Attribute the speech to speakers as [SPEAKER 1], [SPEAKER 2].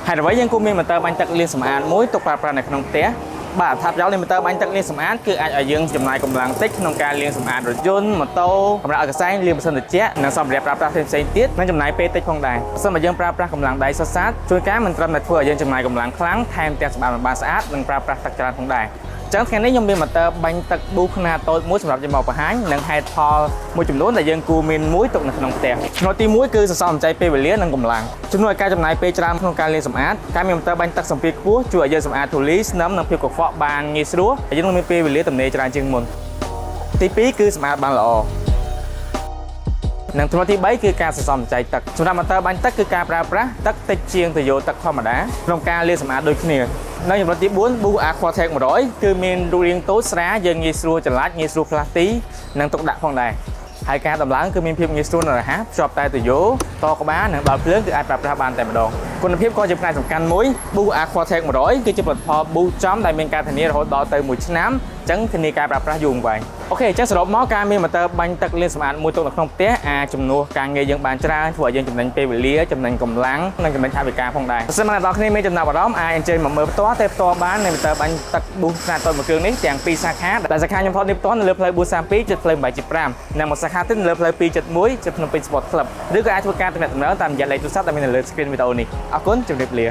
[SPEAKER 1] ហើយអ្វីយើងគួរមានម៉ូទ័របាញ់ទឹកលាងសម្អាតមួយទុកប្រើប្រាស់នៅក្នុងផ្ទះបាទថាប្រយោជន៍នៃម៉ូទ័របាញ់ទឹកលាងសម្អាតគឺអាចឲ្យយើងចំណាយកម្លាំងតិចក្នុងការលាងសម្អាតរថយន្តម៉ូតូកម្រាលអកសែងលាងម៉ាស៊ីនត្រជាក់និងសម្ភារៈប្រើប្រាស់ផ្សេងៗទៀតនិងចំណាយពេលតិចផងដែរបើមិនយើងប្រើប្រាស់កម្លាំងដៃសុទ្ធសាធជួនកាលមិនត្រឹមតែធ្វើឲ្យយើងចំណាយកម្លាំងខ្លាំងថែមទាំងសម្អាតមិនបានស្អាតនិងប្រើប្រាស់ទឹកច្រើនផងដែរចឹងថ្ងៃនេះខ្ញុំមានម៉ូទ័របាញ់ទឹកប៊ូខ្នាតតូចមួយសម្រាប់យកមកបង្ហាញនិងហេតុផលមួយចំនួនដែលយើងគួរមានមួយទុកនៅក្នុងផ្ទះចំណុចទី1គឺសន្សំសំចៃពេលវេលានិងកម្លាំងជំនួសឲ្យការចំណាយពេលច្រើនក្នុងការលាងសម្អាតការមានម៉ូទ័របាញ់ទឹកសម្ពាធខ្ពស់ជួយឲ្យយើងសម្អាតធូលីស្នឹមនិងភាពកខ្វក់បានងាយស្រួលហើយយើងនឹងមានពេលវេលាទំនេរច្រើនជាងមុនទី2គឺសម្អាតបានល្អនិងចំណុចទី3គឺការសន្សំសំចៃទឹកសម្រាប់ម៉ូទ័របាញ់ទឹកគឺការប្រើប្រាស់ទឹកតិចជាងទៅយកទឹកធម្មតាក្នុងការលាងសម្អាតដូចគ្នានៅចំណុចទី4 Boo Aquatech 100គឺមានរូបរាងតូចស្រាលយើងងាយស្រួលចល័តងាយស្រួលផ្លាស់ទីនិងទុកដាក់ផងដែរហើយការដំឡើងគឺមានភាពងាយស្រួលនិងរហ័សភ្ជាប់តែទៅយកតក្បាលនិងដល់ភ្លើងគឺអាចប្រើប្រាស់បានតែម្ដងគុណភាពក៏ជាផ្នែកសំខាន់មួយ Boo Aquatech 100គឺជាផលិតផល Boo ចំដែលមានការធានារហូតដល់ទៅ1ឆ្នាំអញ្ចឹងធានាការប្រើប្រាស់យូរអង្វែងអូខេអញ្ចឹងសរុបមកការមានម៉ូទ័របាញ់ទឹកលាងសម្អាតមួយទុកនៅក្នុងផ្ទះអាចជំនួសការងារយើងបានច្រើនធ្វើឲ្យយើងចំណេញពេលវេលាចំណេញកម្លាំងនិងចំណេញថវិកាផងដែរបើសិនមកអ្នកនរគ្នាមានចំណាប់អារម្មណ៍អាចអញ្ជើញមកមើលផ្ទាល់តែផ្ទាល់បាននៅម៉ូទ័របាញ់ទឹក Boo ខ្នាតតូចមួយគ្រឿងនេះទាំងពីរសាខាដែលសាខាខ្ញុំថតនេះផ្ទាល់នៅលើផ្លូវ Boo32 ជិតផ្លូវ8/5និងមួយសាខាទៀតនៅលើផ្លូវ271ជិតភ្នំពេញ Sport Club ឬក៏អាចធ្វើការទំនាក់ទំនងតាមរយៈលេខទូរស័ព្ទដែលមាននៅលើ screen វីដេអូនេះអរគុណជម្រាបលា